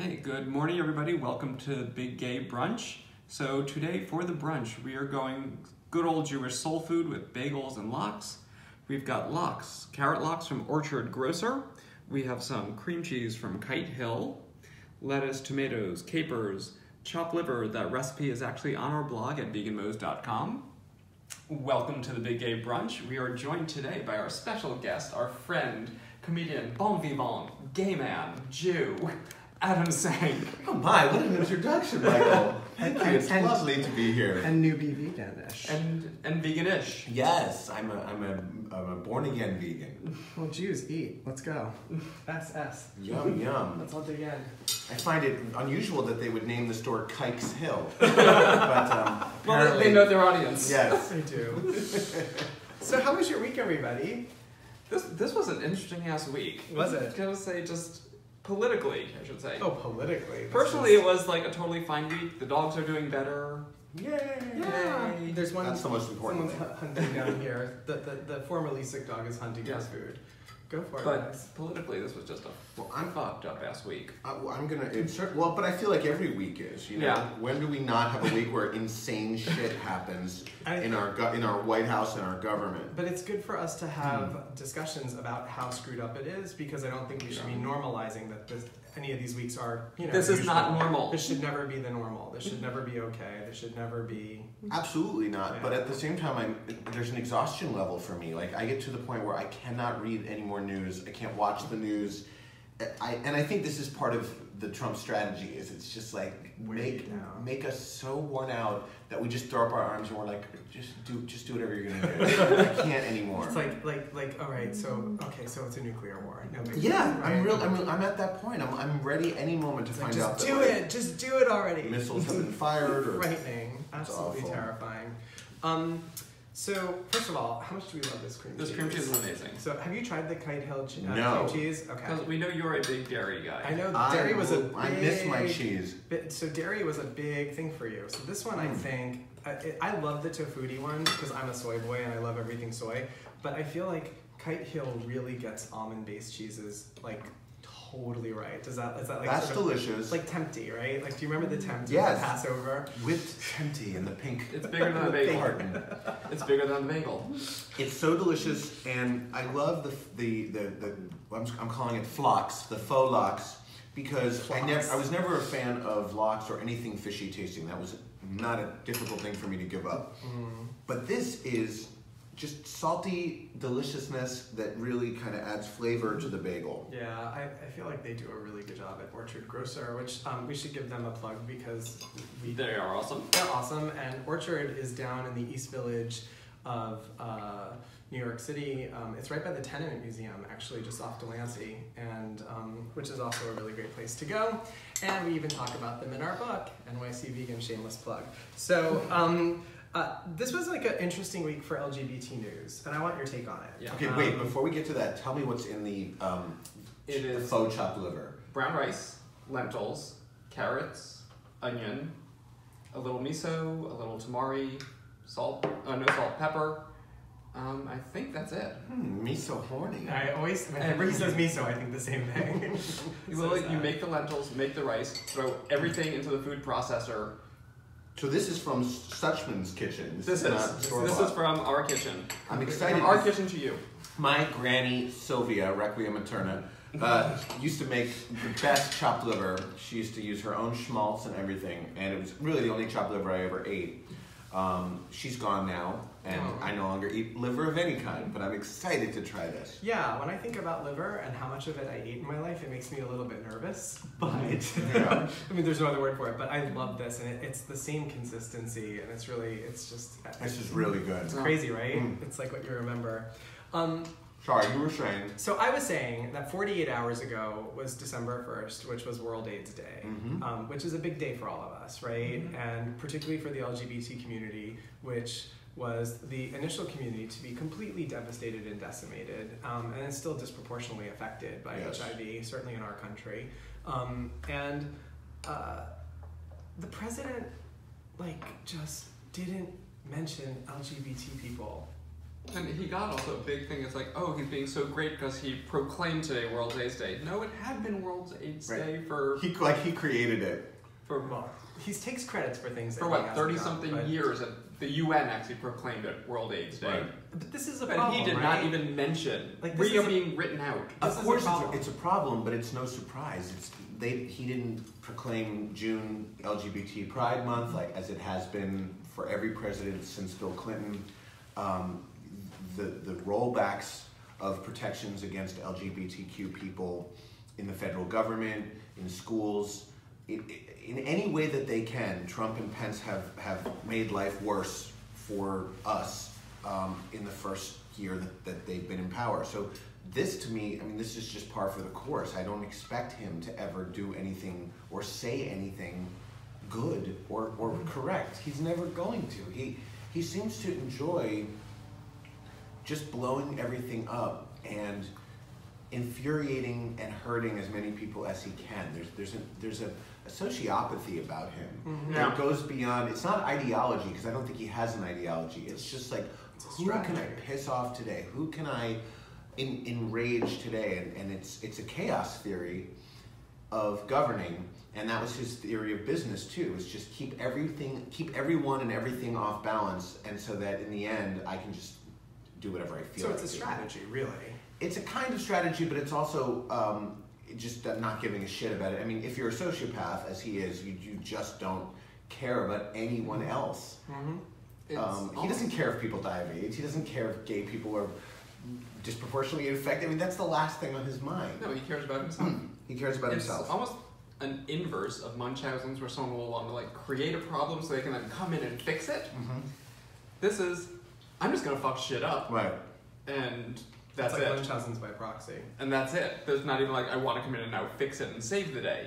Hey, good morning everybody. Welcome to Big Gay Brunch. So today for the brunch, we are going good old Jewish soul food with bagels and lox. We've got lox, carrot lox from Orchard Grocer. We have some cream cheese from Kite Hill, lettuce, tomatoes, capers, chopped liver. That recipe is actually on our blog at veganmoes.com. Welcome to the Big Gay Brunch. We are joined today by our special guest, our friend, comedian, bon vivant, gay man, Jew, Adam Sank. Oh my, what an introduction, Michael. Thank you, it's lovely to be here. And newbie vegan-ish. And vegan-ish. Yes, I'm a born-again vegan. Well, Jews eat. Let's go. SS. Yum, yum. Let's all dig in. I find it unusual that they would name the store Kike's Hill. Well, they know their audience. Yes. They do. So how was your week, everybody? This was an interesting-ass week. Was it? I gotta say, just politically, I should say. Oh, politically. Personally, it was like a totally fine week. The dogs are doing better. Yay! Yeah. There's one. That's the most important Someone's hunting down here. The formerly sick dog is hunting his food. Go for it, But guys. politically, this was just a fucked up ass week. I'm gonna insert. Well, but I feel like every week is. You know, Yeah. When do we not have a week where insane shit happens in our White House and our government? But it's good for us to have discussions about how screwed up it is, because I don't think we should be normalizing that any of these weeks are, This is not normal. This should never be the normal. This should never be okay. This should never be... Absolutely not. Yeah. But at the same time, there's an exhaustion level for me. Like, I get to the point where I cannot read any more news. I can't watch the news. And I think this is part of the Trump strategy. It's just like make us so worn out that we just throw up our arms and we're like, just do whatever you're gonna do. I can't anymore. It's like all right, so it's a nuclear war. No big Yeah, deal, right? I'm at that point. I'm ready any moment to find out that Just do it already. missiles have been fired or Frightening. Absolutely awful. terrifying. So first of all, how much do we love this cream cheese? This cream cheese is amazing. So have you tried the Kite Hill No. cream cheese? Okay. Because we know you're a big dairy guy. I know dairy was a big... I miss my cheese. So dairy was a big thing for you. So this one, I think, I love the tofutti one because I'm a soy boy and I love everything soy. But I feel like Kite Hill really gets almond-based cheeses like totally right. Is that like That's sort of, delicious. like tempty, right? Like, do you remember the tempty? Yes. The Passover? Whipped tempty and the pink. It's bigger than a bagel. Carton. It's bigger than a bagel. It's so delicious, and I love the I'm calling it flox, the faux lox, because I was never a fan of lox or anything fishy tasting. That was not a difficult thing for me to give up. But this is just salty deliciousness that really kind of adds flavor to the bagel. Yeah, I feel like they do a really good job at Orchard Grocer, which we should give them a plug because They are awesome. they're awesome. And Orchard is down in the East Village of New York City. It's right by the Tenement Museum, actually, just off Delancey, and which is also a really great place to go. And we even talk about them in our book, NYC Vegan Shameless Plug. So this was like an interesting week for LGBT news, and I want your take on it. Yeah. Okay, wait, before we get to that, tell me what's in the It is faux chopped liver. brown rice, lentils, carrots, onion, a little miso, a little tamari, salt, no salt, pepper. I think that's it. Me so horny. I always, whenever he says miso, I think the same thing. You make the lentils, make the rice, throw everything into the food processor. So this is from Suchman's kitchen. This is from our kitchen. I'm excited. From our kitchen to you. My granny, Sylvia, Requiem Aeterna, used to make the best chopped liver. She used to use her own schmaltz and everything, and it was really the only chopped liver I ever ate. She's gone now, and I no longer eat liver of any kind, but I'm excited to try this. Yeah, when I think about liver and how much of it I ate in my life, it makes me a little bit nervous. But Yeah. I mean, there's no other word for it. But I love this, and it's the same consistency, and it's just This is really good. it's crazy, right? It's like what you remember. Sorry, you were saying. So I was saying that 48 hours ago was December 1st, which was World AIDS Day, which is a big day for all of us, right? And particularly for the LGBT community, which was the initial community to be completely devastated and decimated, and is still disproportionately affected by HIV, certainly in our country. The president, just didn't mention LGBT people And he got also a big thing. It's like, oh, he's being so great because he proclaimed today World AIDS Day. No, it had been World AIDS Day for... He created it. Well, he takes credits for things for what, 30-something years, and the UN actually proclaimed it World AIDS Day. Right. But this is a problem, and he did not even mention we are being written out. Of course, it's a problem, but it's no surprise. He didn't proclaim June LGBT Pride Month, like as it has been for every president since Bill Clinton. The rollbacks of protections against LGBTQ people in the federal government, in schools, in any way that they can, Trump and Pence have made life worse for us in the first year that they've been in power. So this, to me, I mean, this is just par for the course. I don't expect him to ever do anything or say anything good or correct. He's never going to. He seems to enjoy just blowing everything up and infuriating and hurting as many people as he can. There's a sociopathy about him that goes beyond. It's not ideology, because I don't think he has an ideology. It's just like, who can I piss off today? Who can I enrage today? And it's a chaos theory of governing, and that was his theory of business too. Is just keep everyone and everything off balance, and so that in the end I can just do whatever I feel. So it's a strategy, really. It's a kind of strategy, but it's also just not giving a shit about it. I mean, if you're a sociopath, as he is, you just don't care about anyone else. Mm-hmm. He doesn't care if people die of AIDS. He doesn't care if gay people are disproportionately infected. I mean, that's the last thing on his mind. No, he cares about himself. He cares about himself. It's almost an inverse of Munchausen's, where someone will want to like create a problem so they can then come in and fix it. Mm-hmm. This is, I'm just gonna fuck shit up. Right. And that's it's like it. Munchausen's by proxy. And that's it. There's not even like, I want to come in and now fix it and save the day.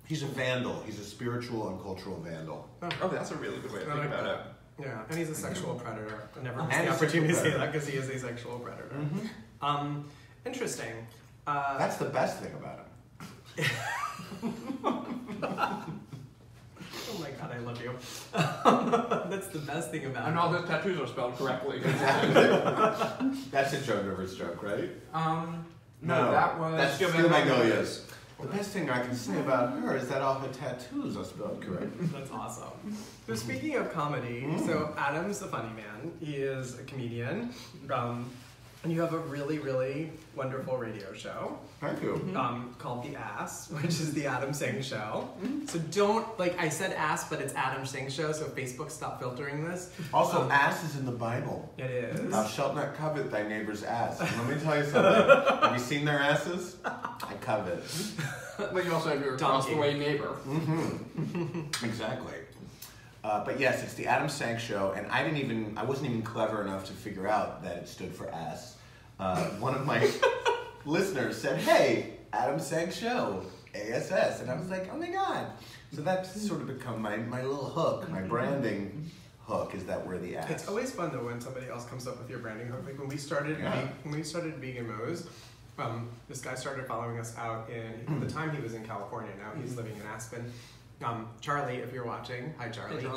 He's a vandal. He's a spiritual and cultural vandal. Oh, that's a really good way to think about it. Yeah, and he's a sexual predator. I never missed the opportunity to say that, because he is a sexual predator. Mm-hmm. Interesting. That's the best thing about him. Oh my god, I love you. That's the best thing about and all his tattoos are spelled correctly. Exactly. That's a Joan Rivers joke, right? No, that was... That's Steel Magnolias. The best thing I can say about her is that all her tattoos are spelled correctly. That's awesome. So speaking of comedy, so Adam's a funny man. He is a comedian. And you have a really, really wonderful radio show. Thank you. Called The Ass, which is the Adam Sank Show. So don't, like, I said ass, but it's Adam Sank Show, so Facebook, stop filtering this. Also, ass is in the Bible. It is. Thou shalt not covet thy neighbor's ass. And let me tell you something. Have you seen their asses? I covet. But you also have your across-the-way neighbor. Mm-hmm. Exactly. But yes, it's the Adam Sank Show, and I wasn't even clever enough to figure out that it stood for ass. One of my listeners said, "Hey, Adam Sank Show, ASS," and I was like, "Oh my god!" So that's sort of become my little hook, my branding hook. Is that we're the ass? It's always fun though when somebody else comes up with your branding hook. Like when we started Vegan Mo's. This guy started following us out at the time he was in California. Now he's living in Aspen. Charlie, if you're watching, hi Charlie. Hey,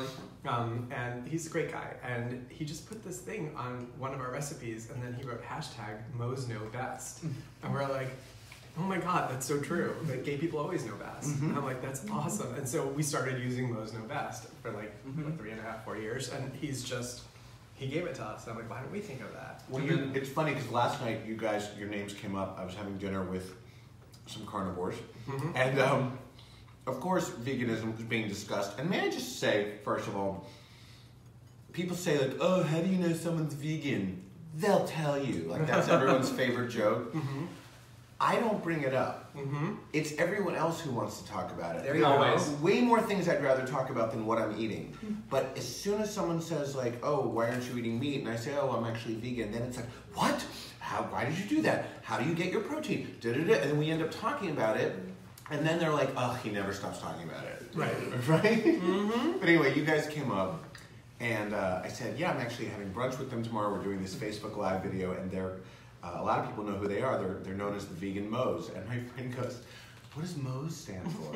Charlie. And he's a great guy. And he just put this thing on one of our recipes, and then he wrote #Mo's Know Best. And we're like, oh my god, that's so true. Like, gay people always know best. Mm-hmm. And I'm like, that's awesome. And so we started using Mo's Know Best for like 3.5, 4 years, and he gave it to us. And I'm like, why didn't we think of that? Well, it's funny because last night you guys, your names came up. I was having dinner with some carnivores, and of course veganism was being discussed. And may I just say, first of all, people say like, oh, how do you know someone's vegan? They'll tell you. Like that's everyone's favorite joke. I don't bring it up. It's everyone else who wants to talk about it. There you go. Way more things I'd rather talk about than what I'm eating. But as soon as someone says like, oh, why aren't you eating meat? And I say, oh, I'm actually vegan. Then it's like, what? Why did you do that? How do you get your protein? And then we end up talking about it. And then they're like, oh, he never stops talking about it. Right. Right? But anyway, you guys came up. And I said, yeah, I'm actually having brunch with them tomorrow. We're doing this Facebook Live video. And they're... a lot of people know who they are. They're known as the Vegan Mo's. And my friend goes, what does Mo's stand for?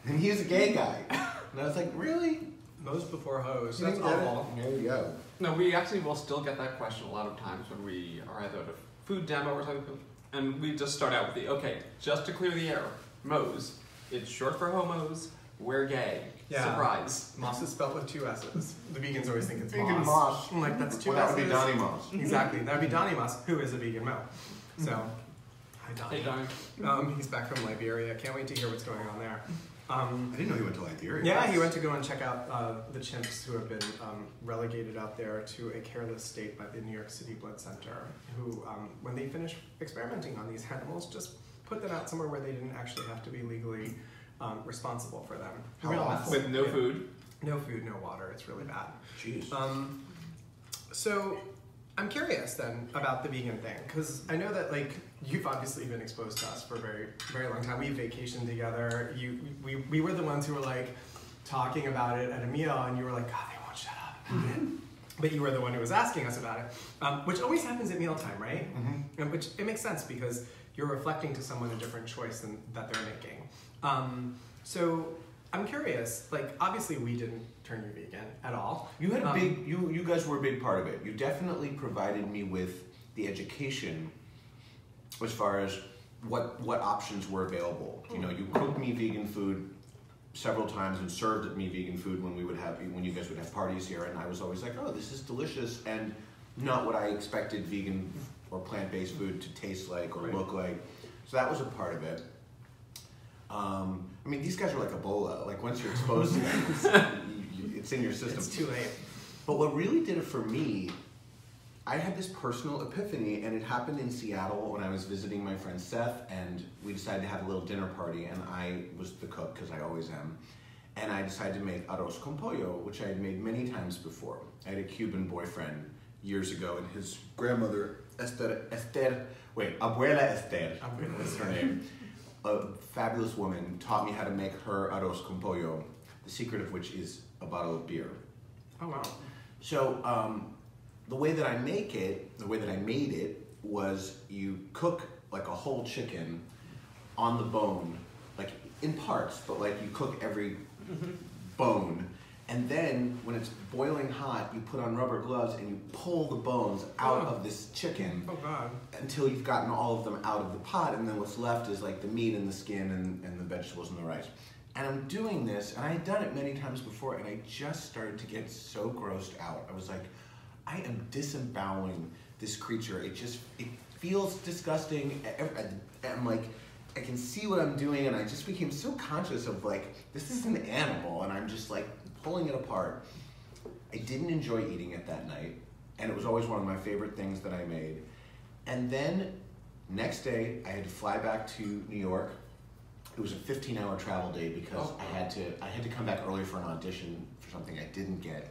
And he's a gay guy. And I was like, really? Mo's before hoes. You That's get it? awful. There you go. No, we actually will still get that question a lot of times when we are either at a food demo or something, and we just start out with okay, just to clear the air, Mo's, it's short for homos, we're gay. Yeah. Surprise. Moss is spelled with 2 S's. The vegans always think it's Vegan Moss. Moss. I'm like, that's 2 Well, that S's. would be Donnie Moss. Exactly. That would be Donnie Moss, who is a vegan Mo. So, hi Donnie. Hey, Donnie. He's back from Liberia. Can't wait to hear what's going on there. I didn't know he went to Liberia. Yeah, he went to go and check out the chimps who have been relegated out there to a careless state by the New York City Blood Center, who, when they finished experimenting on these animals, just put them out somewhere where they didn't actually have to be legally responsible for them. How Real awful. mess. With no Yeah. food. No food, no water. It's really bad. Jeez. So I'm curious then about the vegan thing, because I know that like you've obviously been exposed to us for a very, very long time. We vacationed together. We were the ones who were like talking about it at a meal, and you were like, God, they won't shut up about it. But you were the one who was asking us about it, which always happens at mealtime, right? Mm-hmm. And which it makes sense because you're reflecting to someone a different choice that they're making. So I'm curious, like obviously we didn't turn you vegan at all. You had a big. You guys were a big part of it. You definitely provided me with the education as far as what options were available. You know, you cooked me vegan food several times and served me vegan food when you guys would have parties here, and I was always like, oh, this is delicious and not what I expected vegan or plant-based food to taste like or look like. So that was a part of it. I mean, these guys are like Ebola. Like once you're exposed to them, it's in your system. It's too late. But what really did it for me, I had this personal epiphany, and it happened in Seattle when I was visiting my friend Seth, and we decided to have a little dinner party, and I was the cook, because I always am, and I decided to make arroz con pollo, which I had made many times before. I had a Cuban boyfriend years ago, and his grandmother, Abuela Esther was her name, a fabulous woman, taught me how to make her arroz con pollo, the secret of which is a bottle of beer. Oh wow. So the way that I made it was you cook like a whole chicken on the bone, like in parts, but like you cook every bone, and then when it's boiling hot, you put on rubber gloves and you pull the bones out of this chicken until you've gotten all of them out of the pot, and then what's left is like the meat and the skin and the vegetables and the rice. And I'm doing this, and I had done it many times before, and I just started to get so grossed out. I was like, I am disemboweling this creature. It feels disgusting. I'm like, I can see what I'm doing, and I just became so conscious of like, this is an animal, and I'm just like pulling it apart. I didn't enjoy eating it that night, and it was always one of my favorite things that I made. And then next day, I had to fly back to New York. It was a 15-hour travel day because I had to come back early for an audition for something I didn't get.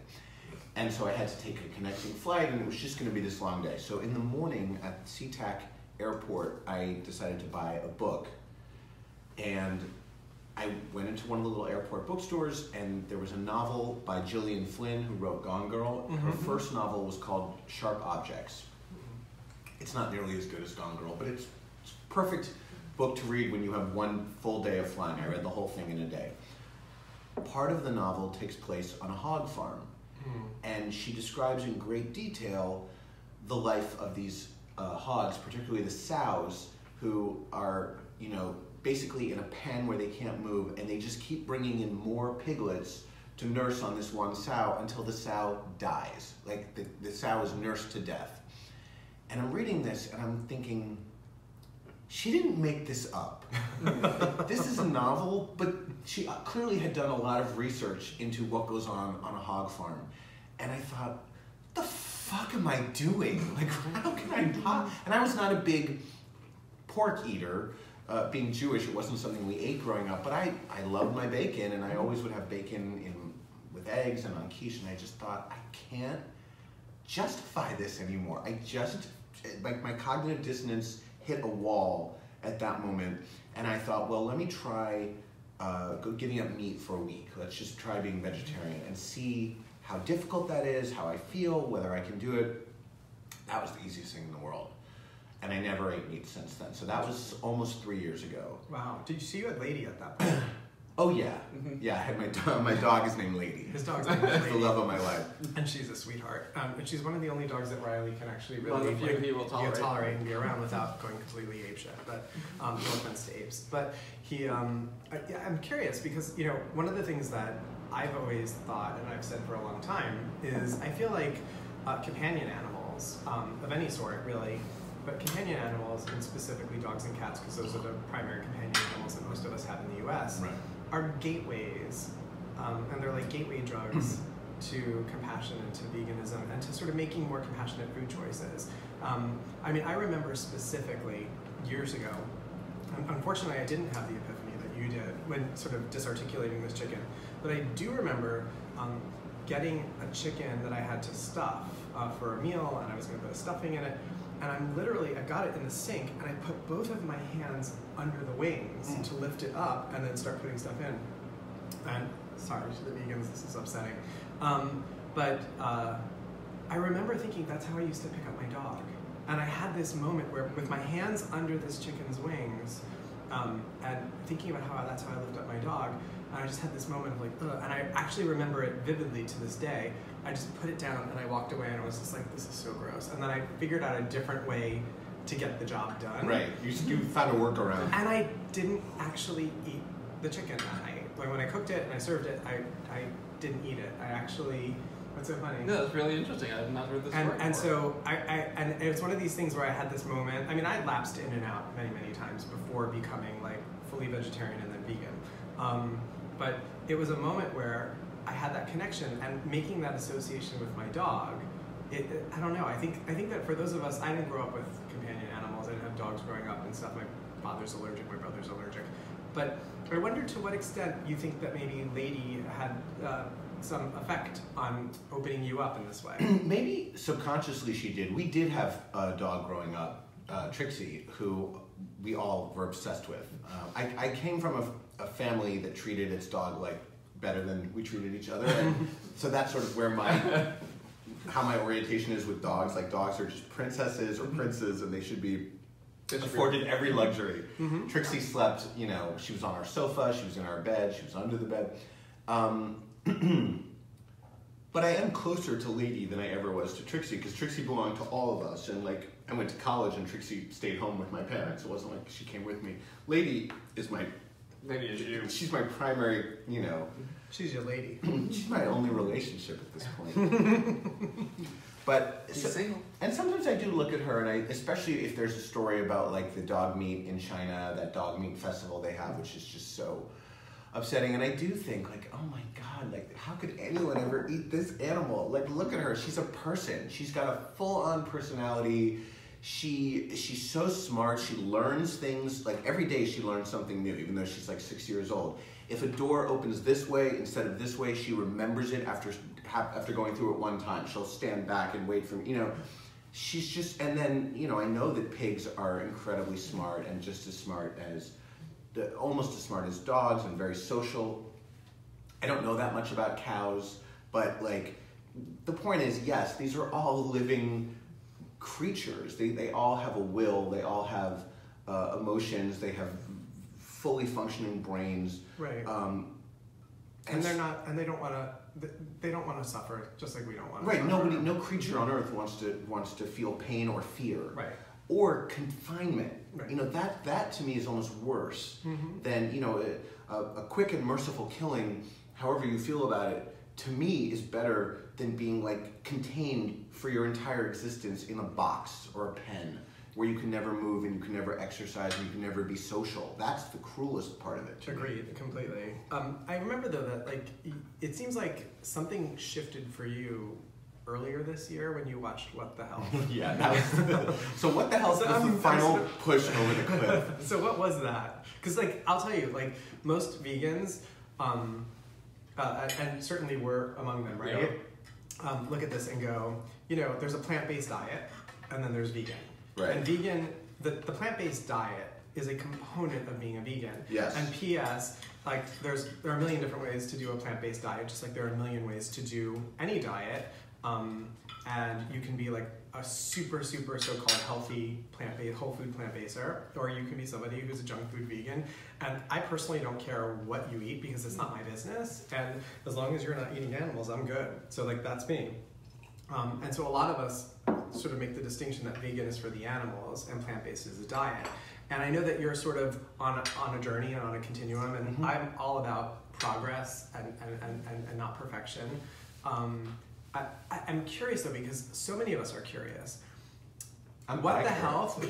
And so I had to take a connecting flight, and it was just going to be this long day. So in the morning at SeaTac Airport, I decided to buy a book. And I went into one of the little airport bookstores, and there was a novel by Gillian Flynn, who wrote Gone Girl. Her first novel was called Sharp Objects. It's not nearly as good as Gone Girl, but it's perfect book to read when you have one full day of flying. I read the whole thing in a day. Part of the novel takes place on a hog farm, and she describes in great detail the life of these hogs, particularly the sows, who are, you know, basically in a pen where they can't move, and they just keep bringing in more piglets to nurse on this one sow until the sow dies. Like the sow is nursed to death. And I'm reading this, and I'm thinking, she didn't make this up. This is a novel, but she clearly had done a lot of research into what goes on a hog farm. And I thought, what the fuck am I doing? Like, how can I and I was not a big pork eater. Being Jewish, it wasn't something we ate growing up, but I loved my bacon, and I always would have bacon with eggs and on quiche, and I just thought, I can't justify this anymore. Like my cognitive dissonance hit a wall at that moment, and I thought, well, let me try giving up meat for a week. Let's just try being vegetarian and see how difficult that is, how I feel, whether I can do it. That was the easiest thing in the world. And I never ate meat since then. So that was almost 3 years ago. Wow. Did you see you had Lady at that point? Oh yeah, yeah. I had my dog. My dog is named Lady. His dog's named That's Lady. the love of my life. And she's a sweetheart. And she's one of the only dogs that Riley can actually One really of the few he will tolerate. and be around without going completely apeshit. But no offense to apes. But I'm curious because one of the things that I've always thought, and I've said for a long time, is I feel like companion animals of any sort, really, but companion animals, and specifically dogs and cats, because those are the primary companion animals that most of us have in the U.S., Right. are gateways, and they're like gateway drugs to compassion and to veganism and to sort of making more compassionate food choices. I remember specifically years ago, unfortunately I didn't have the epiphany that you did when sort of disarticulating this chicken, but I do remember getting a chicken that I had to stuff for a meal, and I was going to put a stuffing in it, and I got it in the sink, and I put both of my hands under the wings to lift it up and then start putting stuff in. And sorry to the vegans, this is upsetting. But I remember thinking that's how I used to pick up my dog. And I had this moment where with my hands under this chicken's wings, and thinking about that's how I lift up my dog, and I just had this moment of like, ugh. And I actually remember it vividly to this day. I just put it down and I walked away and I was just like, this is so gross. And then I figured out a different way to get the job done. Right. You found a workaround. And I didn't actually eat the chicken that night. Like when I cooked it and I served it, I didn't eat it. I actually, what's so funny? No, that's really interesting. I have not heard this story And before. so and it's one of these things where I had this moment. I mean, I lapsed in and out many, many times before becoming like fully vegetarian and then vegan. But it was a moment where I had that connection and making that association with my dog. I don't know. I think that for those of us, I didn't grow up with companion animals. I didn't have dogs growing up and stuff. My father's allergic. My brother's allergic. But I wonder to what extent you think that maybe Lady had some effect on opening you up in this way. Maybe subconsciously she did. We did have a dog growing up, Trixie, who we all were obsessed with. I came from a family that treated its dog like better than we treated each other, and so that's sort of where how my orientation is with dogs. Like dogs are just princesses or princes, and they should be afforded every luxury. Mm-hmm. Trixie slept, she was on our sofa, she was in our bed, she was under the bed. But I am closer to Lady than I ever was to Trixie, because Trixie belonged to all of us, and like I went to college and Trixie stayed home with my parents. It wasn't like she came with me. Lady is Maybe it's you. she's my primary, She's your lady. she's my only relationship at this point. But She's single. and sometimes I do look at her, and especially if there's a story about like the dog meat in China, that dog meat festival they have, which is just so upsetting. And I do think like, oh my God, like how could anyone ever eat this animal? Like look at her, she's a person. She's got a full-on personality. She's so smart. She learns things, like every day she learns something new, even though she's like 6 years old. If a door opens this way instead of this way, she remembers it after going through it one time. She'll stand back and wait for me, she's just, and then, I know that pigs are incredibly smart and just as smart as, almost as smart as dogs and very social. I don't know that much about cows, but like, the point is, yes, these are all living creatures. They all have a will, they all have emotions, they have fully functioning brains. Right. And they're not, and they don't want to suffer, just like we don't want to. Right. No creature on earth wants to feel pain or fear. Right. Or confinement. Right. That to me is almost worse than a quick and merciful killing. However you feel about it, to me is better than being like contained for your entire existence in a box or a pen, where you can never move and you can never exercise and you can never be social. That's the cruelest part of it. Agreed, completely. I remember though that like it seems like something shifted for you earlier this year when you watched What the Hell. Yeah, that was so What the Hell was the final push over the cliff. So what was that? Because like I'll tell you, like most vegans, and certainly we're among them, right? Yeah. Look at this and go, there's a plant-based diet, and then there's vegan. Right. And vegan, the plant-based diet is a component of being a vegan. Yes. And P.S., like there are a million different ways to do a plant-based diet, just like there are a million ways to do any diet. And you can be like a super so-called healthy plant-based, whole food plant-baser, or you can be somebody who's a junk food vegan. And I personally don't care what you eat because it's not my business. And as long as you're not eating animals, I'm good. So like that's me. And so a lot of us sort of make the distinction that vegan is for the animals and plant-based is a diet. And I know that you're sort of on a journey and on a continuum, and I'm all about progress and not perfection. I'm curious though, because so many of us are curious. What the hell?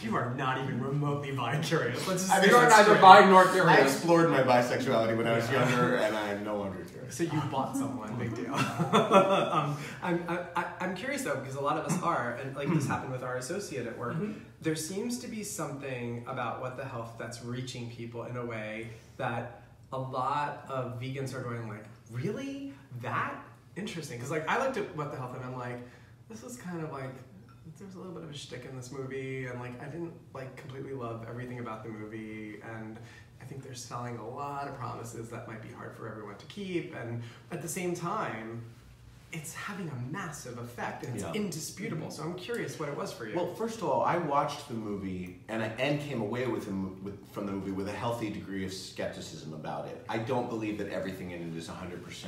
You are not even remotely bi-curious. You are neither bi nor curious. I explored my bisexuality when I was younger, and I am no longer curious. So you bought someone, big deal. I'm curious though, because a lot of us are, and like this happened with our associate at work. There seems to be something about What the Health that's reaching people in a way that a lot of vegans are going like, really? That? Interesting. Because like I looked at What the Health and I'm like, this is kind of like, there's a little bit of a shtick in this movie, and like I didn't like completely love everything about the movie, and I think they're selling a lot of promises that might be hard for everyone to keep, and at the same time it's having a massive effect and it's indisputable. So I'm curious what it was for you. Well, first of all, I watched the movie and came away from the movie with a healthy degree of skepticism about it. I don't believe that everything in it is 100%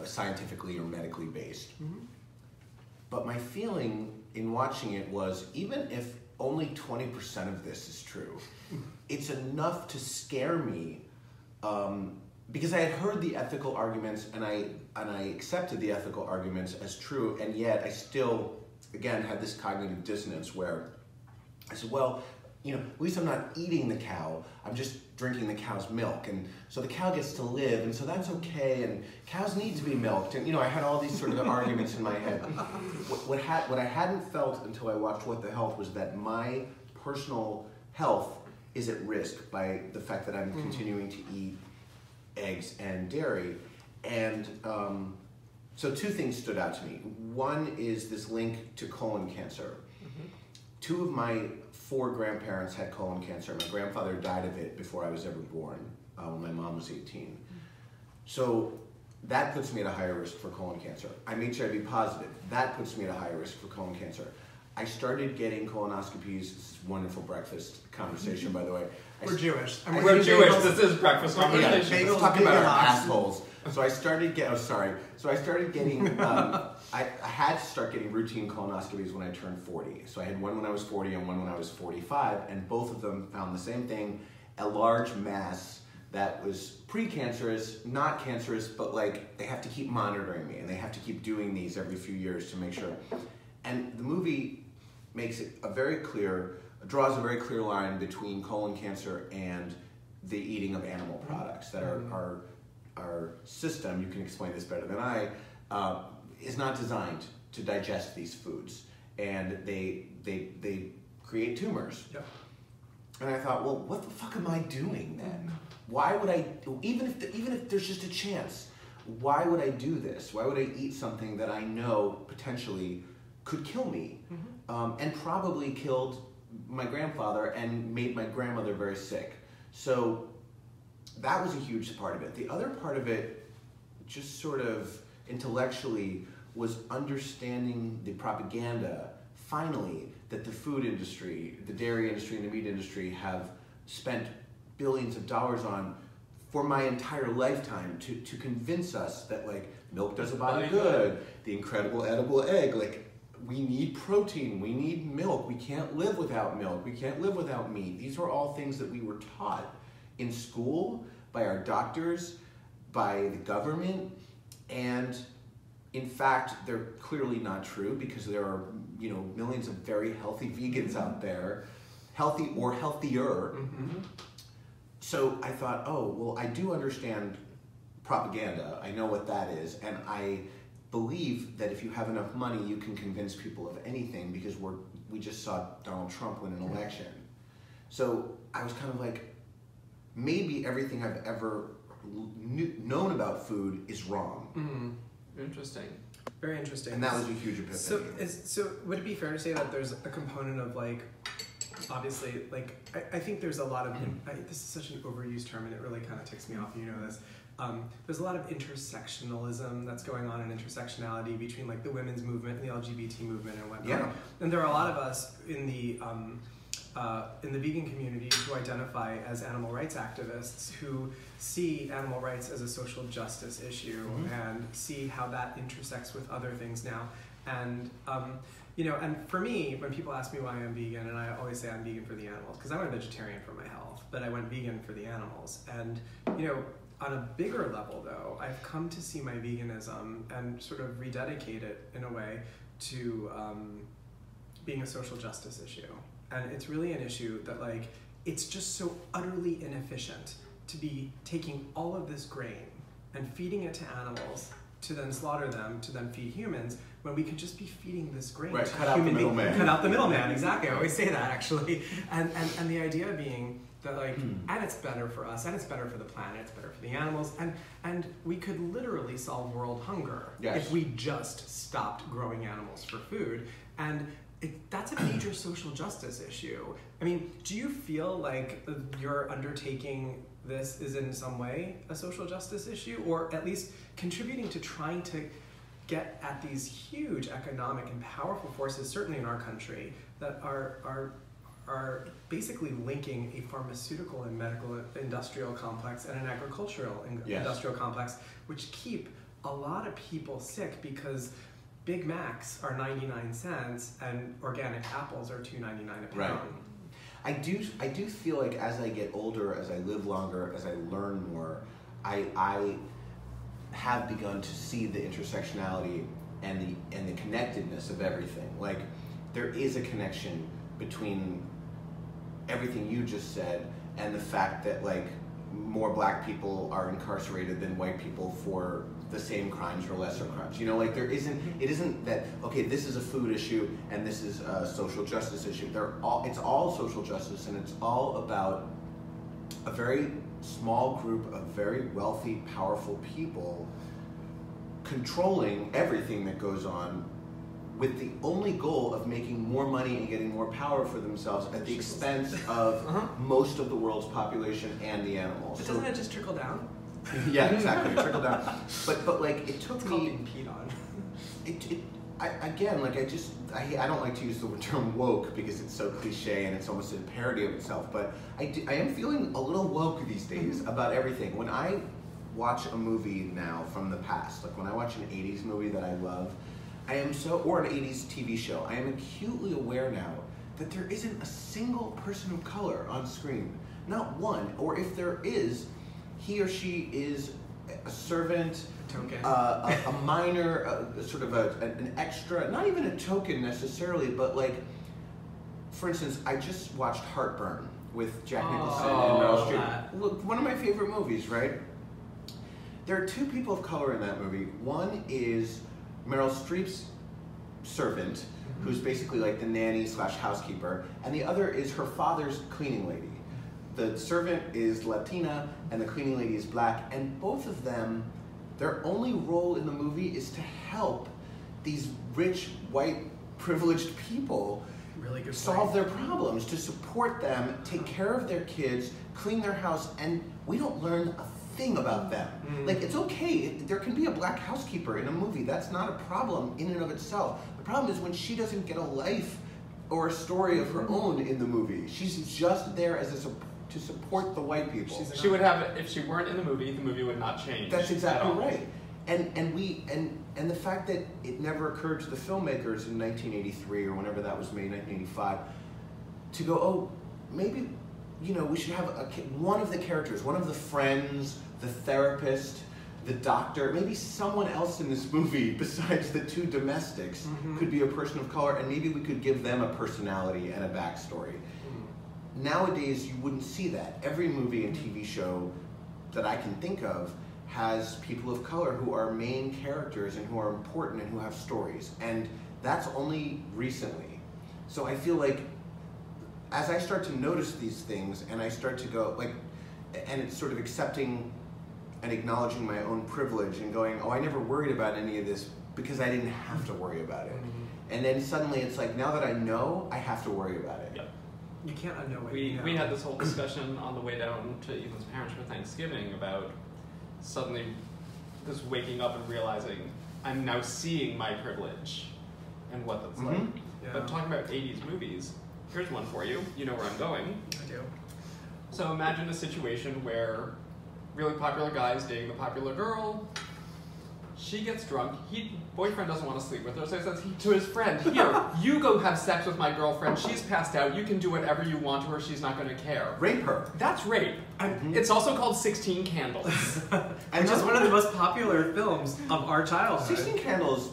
scientifically or medically based. But my feeling in watching it was, even if only 20% of this is true, it's enough to scare me, because I had heard the ethical arguments and I accepted the ethical arguments as true, and yet I still, again, had this cognitive dissonance where I said, well, you know, at least I'm not eating the cow, I'm just drinking the cow's milk, and so the cow gets to live, and so that's okay, and cows need to be milked, and you know, I had all these sort of arguments in my head. What I hadn't felt until I watched What the Health was that my personal health is at risk by the fact that I'm continuing to eat eggs and dairy, and so two things stood out to me. One is this link to colon cancer. Two of my 4 grandparents had colon cancer. My grandfather died of it before I was ever born, when my mom was 18. So that puts me at a higher risk for colon cancer. I'm HIV positive. That puts me at a higher risk for colon cancer. I started getting colonoscopies. This is wonderful breakfast conversation, by the way. We're Jewish. We're Jewish. This is breakfast conversation. Yeah, let's talk about our assholes. So I started getting. So I started getting. I had to start getting routine colonoscopies when I turned 40. So I had one when I was 40 and one when I was 45, and both of them found the same thing: a large mass that was precancerous, not cancerous, but like they have to keep monitoring me and they have to keep doing these every few years to make sure. And the movie makes it draws a very clear line between colon cancer and the eating of animal products. That our system, you can explain this better than I, is not designed to digest these foods, and they create tumors. Yep. And I thought, well, what the fuck am I doing then? Why would I, even if there's just a chance, why would I do this? Why would I eat something that I know potentially could kill me, and probably killed my grandfather and made my grandmother very sick? So that was a huge part of it. The other part of it, just sort of intellectually, was understanding the propaganda, finally, that the food industry, the dairy industry, and the meat industry have spent billions of dollars on for my entire lifetime to convince us that, like, milk does a body good, the incredible edible egg, like, we need protein, we need milk, we can't live without milk, we can't live without meat. These are all things that we were taught in school, by our doctors, by the government, and in fact, they're clearly not true, because there are, you know, millions of very healthy vegans out there, healthy or healthier. So I thought, oh, well, I do understand propaganda, I know what that is, and I believe that if you have enough money, you can convince people of anything, because we just saw Donald Trump win an election. So I was kind of like, maybe everything I've ever known about food is wrong. Interesting. Very interesting. And that was a huge epiphany. So would it be fair to say that there's a component of, like, obviously, like, I think there's a lot of, this is such an overused term and it really kind of ticks me off, you know this, there's a lot of intersectionalism that's going on, and intersectionality between like the women's movement and the LGBT movement and whatnot. Yeah. And there are a lot of us in the vegan community who identify as animal rights activists who see animal rights as a social justice issue and see how that intersects with other things now. And and for me, when people ask me why I'm vegan, and I always say I'm vegan for the animals, because I'm a vegetarian for my health, but I went vegan for the animals. And on a bigger level, though, I've come to see my veganism and sort of rededicate it in a way to being a social justice issue. And it's really an issue that, like, it's just so utterly inefficient to be taking all of this grain and feeding it to animals to then slaughter them to then feed humans, when we could just be feeding this grain to cut out the middleman. Cut out the middleman, exactly. I always say that, actually. And the idea being that, like, and it's better for us, and it's better for the planet, it's better for the animals, and we could literally solve world hunger if we just stopped growing animals for food. And that's a major social justice issue. I mean, do you feel like your undertaking this is in some way a social justice issue, or at least contributing to trying to get at these huge economic and powerful forces, certainly in our country, that are basically linking a pharmaceutical and medical industrial complex and an agricultural industrial complex, which keep a lot of people sick because Big Macs are 99 cents and organic apples are $2.99 a pound. Right. I do feel like as I get older, as I live longer, as I learn more, I have begun to see the intersectionality and the connectedness of everything. Like, there is a connection between everything you just said and the fact that, like, more black people are incarcerated than white people for the same crimes or lesser crimes. Like, it isn't that, okay, this is a food issue and this is a social justice issue. It's all social justice, and it's all about a very small group of very wealthy, powerful people controlling everything that goes on, with the only goal of making more money and getting more power for themselves at the expense of most of the world's population and the animals. But doesn't it just trickle down? Yeah, exactly. Trickle down. But like, it took it's me. Called being peed on. I don't like to use the term woke because it's so cliche and it's almost a parody of itself. But I am feeling a little woke these days about everything. When I watch a movie now from the past, like when I watch an '80s movie that I love, or an '80s TV show, I am acutely aware now that there isn't a single person of color on screen. Not one. Or if there is, he or she is a servant, token, a minor, sort of an extra, not even a token necessarily, but like, for instance, I just watched Heartburn with Jack Nicholson and Meryl Streep. Look, one of my favorite movies, right? There are two people of color in that movie. One is Meryl Streep's servant, who's basically like the nanny / housekeeper, and the other is her father's cleaning lady. The servant is Latina and the cleaning lady is black, and both of them, their only role in the movie is to help these rich, white, privileged people solve their problems, to support them, take care of their kids, clean their house, and we don't learn a thing about them. Like, it's okay, there can be a black housekeeper in a movie, that's not a problem in and of itself. The problem is when she doesn't get a life or a story of her own in the movie. She's just there as to support the white people. She would have, if she weren't in the movie would not change. That's exactly right. And the fact that it never occurred to the filmmakers in 1983 or whenever that was made, 1985, to go, oh, maybe, we should have one of the characters, one of the friends, the therapist, the doctor, maybe someone else in this movie besides the two domestics could be a person of color, and maybe we could give them a personality and a backstory. Nowadays, you wouldn't see that. Every movie and TV show that I can think of has people of color who are main characters and who are important and who have stories. And that's only recently. So I feel like as I start to notice these things and I start to go, like, and it's sort of accepting and acknowledging my own privilege and going, oh, I never worried about any of this because I didn't have to worry about it. And then suddenly it's like, now that I know, I have to worry about it. Yep. You can't unknow it. We had this whole discussion on the way down to Ethan's parents for Thanksgiving about suddenly this waking up and realizing I'm now seeing my privilege and what that's like. Yeah. But talking about 80s movies, here's one for you. You know where I'm going. I do. So imagine a situation where really popular guy is dating the popular girl. She gets drunk. Boyfriend doesn't want to sleep with her, so he says to his friend, "Here, you go have sex with my girlfriend. She's passed out. You can do whatever you want to her. She's not going to care." Rape her. That's rape. It's also called 16 Candles. Which is one of the most popular films of our childhood. 16 Candles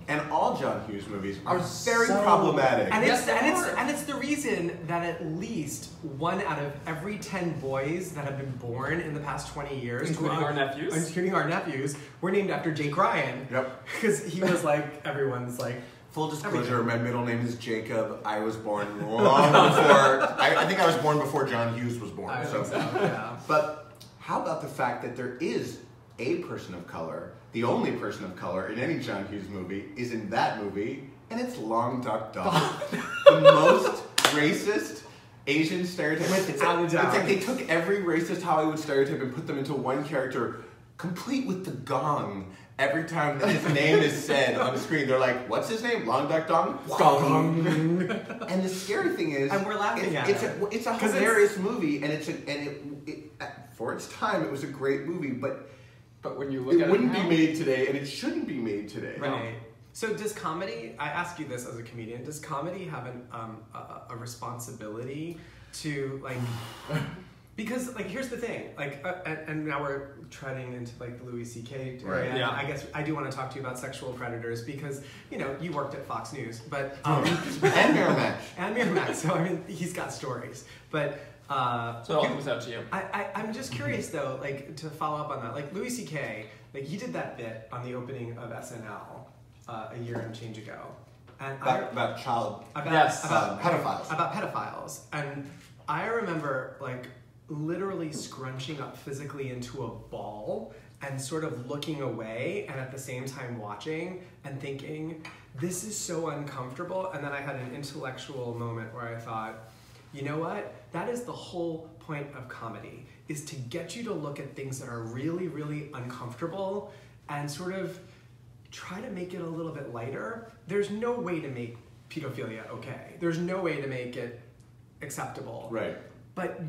and all John Hughes movies are Are very so- problematic. And Yes, it's they and are. it's and it's the reason that at least 1 out of every 10 boys that have been born in the past 20 years, Including our nephews. including our nephews, were named after Jake Ryan. Yep. Because he was like everyone's like. Full disclosure, Everything. my middle name is Jacob. I was born long before. I think I was born before John Hughes was born. I think so. Yeah. But how about the fact that there is a person of color, the only person of color in any John Hughes movie, is in that movie, and it's Long Duck Dong. The most racist Asian stereotype. Without a doubt. It's like they took every racist Hollywood stereotype and put them into one character, complete with the gong. Every time that his name is said on the screen, they're like, "What's his name? Long Duck Dong?" Gong. And the scary thing is, And we're laughing at it's it. It's a 'Cause hilarious movie, and it for its time, it was a great movie, but But when you look it at wouldn't it now, be made today, and it shouldn't be made today. Right. So does comedy? I ask you this as a comedian. Does comedy have a responsibility to like? Because like here's the thing, like and now we're treading into like the Louis C.K. area. Right. Yeah. I guess I do want to talk to you about sexual predators because you know you worked at Fox News, but And Miramax. and Miramax. So I mean he's got stories, but. so it all comes out to you. I'm just curious though, like to follow up on that, like Louis C.K. like he did that bit on the opening of SNL a year and change ago, and About child Yes. pedophiles. about pedophiles, and I remember like literally scrunching up physically into a ball and sort of looking away and at the same time watching and thinking this is so uncomfortable, and then I had an intellectual moment where I thought, you know what? That is the whole point of comedy, is to get you to look at things that are really, really uncomfortable and sort of try to make it a little bit lighter. There's no way to make pedophilia okay. There's no way to make it acceptable. Right. But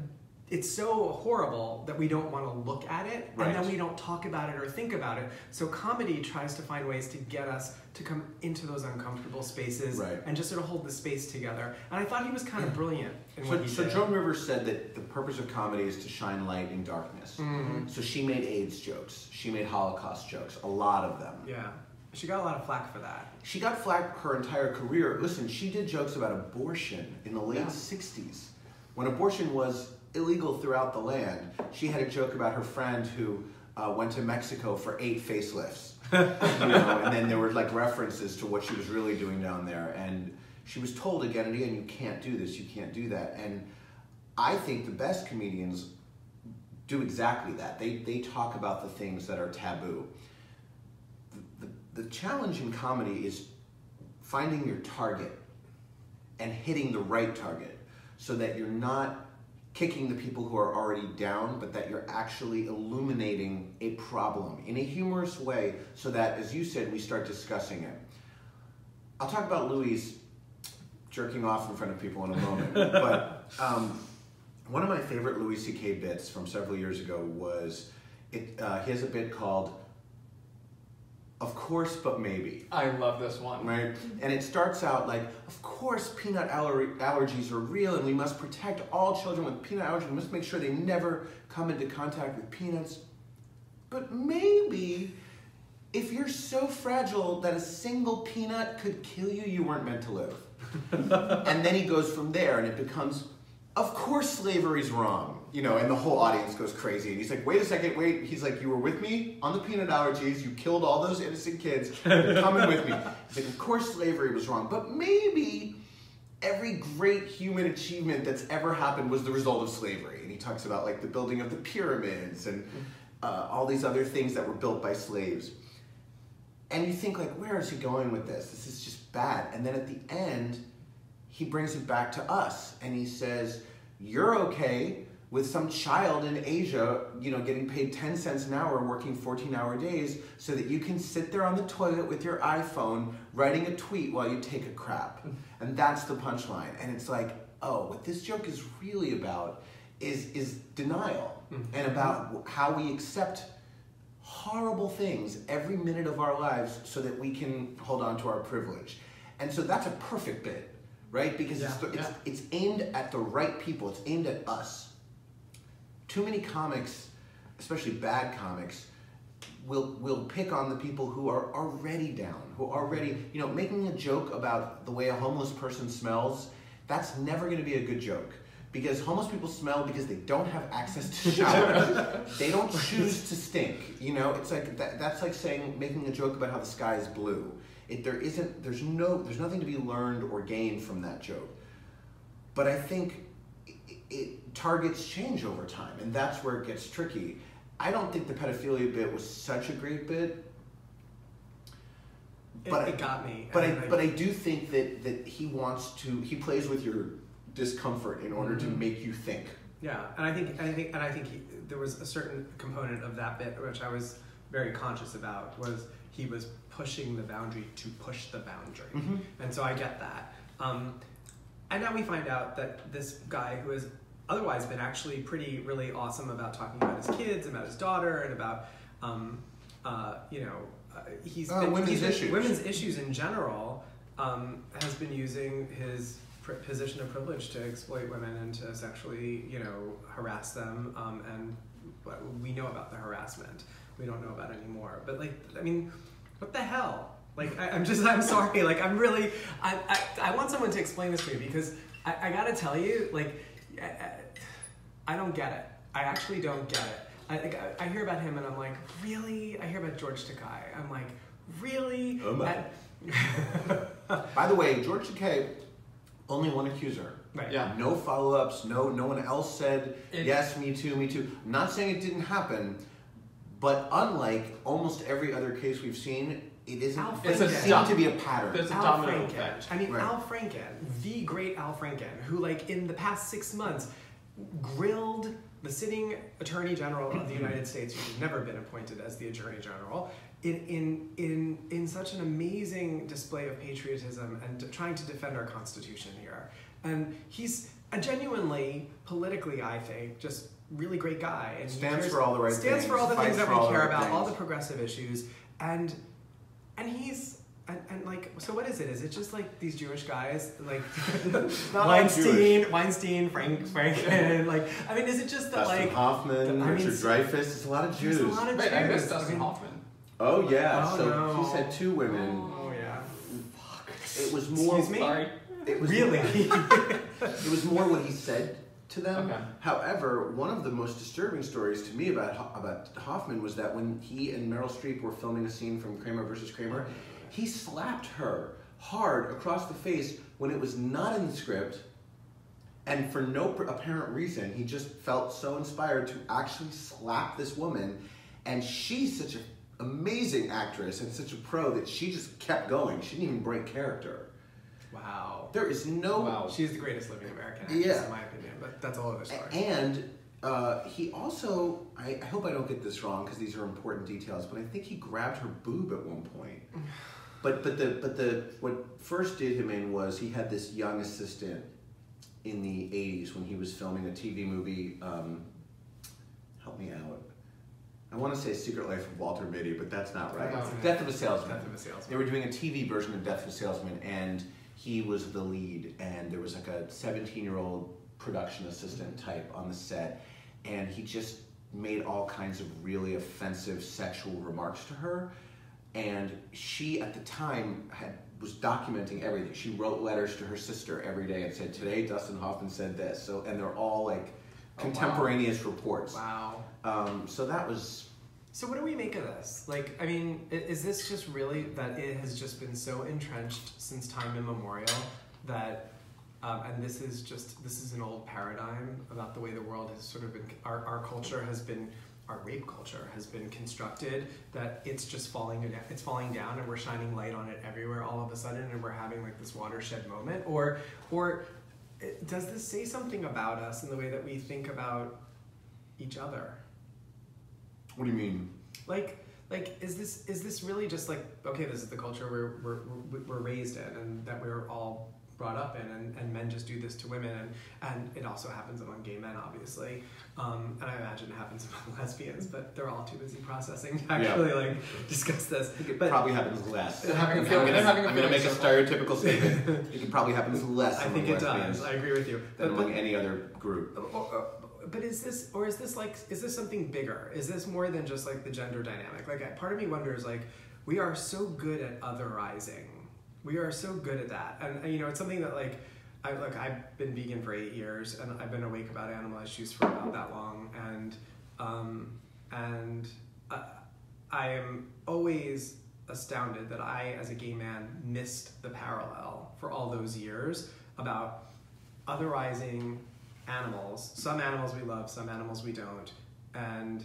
it's so horrible that we don't want to look at it, Right. and then we don't talk about it or think about it. So comedy tries to find ways to get us to come into those uncomfortable spaces Right. and just sort of hold the space together. And I thought he was kind of brilliant in what he So did. Joan Rivers said that the purpose of comedy is to shine light in darkness. Mhm. So she made AIDS jokes. She made Holocaust jokes. A lot of them. Yeah. She got a lot of flack for that. She got flack her entire career. Listen, she did jokes about abortion in the late Yeah. 60s. When abortion was illegal throughout the land, she had a joke about her friend who went to Mexico for 8 facelifts. You know, and then there were like references to what she was really doing down there. And she was told again and again, you can't do this, you can't do that. And I think the best comedians do exactly that. They talk about the things that are taboo. The challenge in comedy is finding your target and hitting the right target so that you're not kicking the people who are already down, but that you're actually illuminating a problem in a humorous way so that, as you said, we start discussing it. I'll talk about Louis jerking off in front of people in a moment, but one of my favorite Louis C.K. bits from several years ago was, he has a bit called Of Course But Maybe. I love this one. Right? And it starts out like, of course peanut allergies are real and we must protect all children with peanut allergies. We must make sure they never come into contact with peanuts. But maybe if you're so fragile that a single peanut could kill you, you weren't meant to live. And then he goes from there and it becomes, of course slavery's wrong. You know, and the whole audience goes crazy. And he's like, wait a second, wait. He's like, you were with me on the peanut allergies. You killed all those innocent kids. You're coming with me. He's like, of course slavery was wrong. But maybe every great human achievement that's ever happened was the result of slavery. And he talks about like the building of the pyramids and all these other things that were built by slaves. And you think like, where is he going with this? This is just bad. And then at the end, he brings it back to us. And he says, you're okay with some child in Asia, getting paid 10 cents an hour and working 14-hour days so that you can sit there on the toilet with your iPhone writing a tweet while you take a crap. And that's the punchline. And it's like, oh, what this joke is really about is denial and about how we accept horrible things every minute of our lives so that we can hold on to our privilege. And so that's a perfect bit, right? Because it's aimed at the right people. It's aimed at us. Too many comics, especially bad comics, will pick on the people who are already down, who are already, making a joke about the way a homeless person smells. That's never going to be a good joke, because homeless people smell because they don't have access to showers. They don't choose to stink. It's like that's like making a joke about how the sky is blue. There's nothing to be learned or gained from that joke. But I think targets change over time, and that's where it gets tricky. I don't think the pedophilia bit was such a great bit. But it got me. But I do think that he plays with your discomfort in order to make you think. Yeah, and I think there was a certain component of that bit which I was very conscious about, was he was pushing the boundary to push the boundary, and so I get that. And now we find out that this guy, who has otherwise been actually really awesome about talking about his kids, about his daughter, and about women's issues in general, has been using his position of privilege to exploit women and to sexually, harass them. And we know about the harassment. We don't know about it anymore. But what the hell? I'm sorry. I want someone to explain this to me, because I gotta tell you, I don't get it. I actually don't get it. I hear about him and I'm like, really? I hear about George Takei. I'm like, really? By the way, George Takei, only one accuser. Right. Yeah. No follow-ups. No one else said, yes, me too. I'm not saying it didn't happen, but unlike almost every other case we've seen, it seemed to be a pattern. There's a domino effect. Right. Al Franken, the great Al Franken, who in the past 6 months grilled the sitting Attorney General of the United States, who's never been appointed as the Attorney General, in such an amazing display of patriotism and trying to defend our Constitution here. And he's a genuinely, politically, I think, just really great guy. And stands for all the right things. Stands for all the things that we care about, all the progressive issues. And he's... And so what is it? Is it just these Jewish guys, Weinstein, Franken, is it just that Dustin Hoffman, Richard Dreyfuss? It's a lot of Jews. There's a lot of Jews. I miss Dustin Hoffman. Oh yeah, no. He's had 2 women. Oh yeah. Fuck. It was more. Excuse me? Sorry. It was really. It was more what he said to them. Okay. However, one of the most disturbing stories to me about Hoffman was that when he and Meryl Streep were filming a scene from Kramer versus Kramer, he slapped her hard across the face when it was not in the script, and for no apparent reason. He just felt so inspired to actually slap this woman, and she's such an amazing actress and such a pro that she just kept going. She didn't even break character. Wow. There is no... Wow. She's the greatest living American actress, in my opinion, but that's a whole other story. And he also, I hope I don't get this wrong because these are important details, but I think he grabbed her boob at one point. But what first did him in was he had this young assistant in the 80s when he was filming a TV movie, help me out. I want to say Secret Life of Walter Mitty, but that's not right. Death of a Salesman. Death of a Salesman. They were doing a TV version of Death of a Salesman, and he was the lead, and there was a 17-year-old production assistant type on the set, and he just made all kinds of really offensive sexual remarks to her. And she, at the time, was documenting everything. She wrote letters to her sister every day and said, "Today, Dustin Hoffman said this." So, and they're all contemporaneous reports. Wow. So that was. So what do we make of this? Is this just really that it has just been so entrenched since time immemorial that, and this is an old paradigm about the way the world has sort of been, our culture has been. Our rape culture has been constructed that it's just falling down, and we're shining light on it everywhere all of a sudden, and we're having this watershed moment, or does this say something about us in the way that we think about each other. What do you mean? Like is this really just like, okay, this is the culture we're raised in and that we're all brought up in, and men just do this to women, and it also happens among gay men, obviously, and I imagine it happens among lesbians, but they're all too busy processing to actually like discuss this. I think it probably happens less. I'm going to make a stereotypical statement. I think it probably happens less. I think it does. I agree with you. Than among any other group. But is this something bigger? Is this more than just like the gender dynamic? Like, part of me wonders, like, we are so good at otherizing. We are so good at that, and you know, it's something that like, I've been vegan for 8 years, and I've been awake about animal issues for about that long, and I am always astounded that I, as a gay man, missed the parallel for all those years about otherizing animals. Some animals we love, some animals we don't, and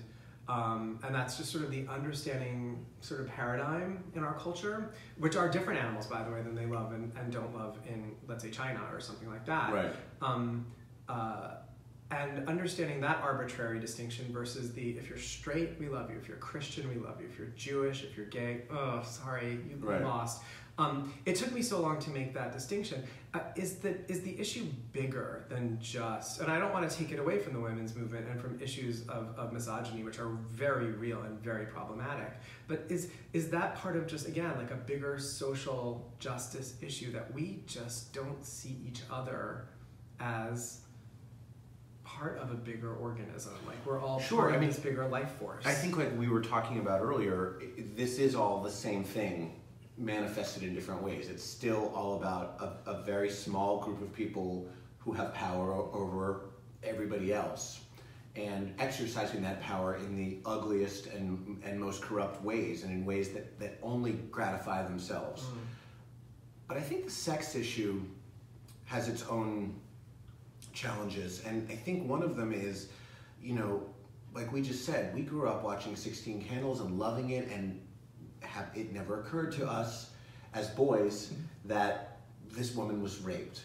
that's just sort of the understanding sort of paradigm in our culture, which are different animals, by the way, than they love and don't love in, let's say, China or something like that. Right. And understanding that arbitrary distinction versus the, if you're straight, we love you. If you're Christian, we love you. If you're Jewish, if you're gay, oh, sorry, you lost. It took me so long to make that distinction. Is the issue bigger than just, and I don't want to take it away from the women's movement and from issues of misogyny, which are very real and very problematic, but is that part of just, again, like a bigger social justice issue that we just don't see each other as part of a bigger organism? Like, we're all part of this bigger life force. I think, like we were talking about earlier, this is all the same thing manifested in different ways. It's still all about a very small group of people who have power over everybody else, and exercising that power in the ugliest and most corrupt ways, and in ways that only gratify themselves. But I think the sex issue has its own challenges, and I think one of them is, you know, like we just said, we grew up watching 16 Candles and loving it, and it never occurred to us as boys that this woman was raped,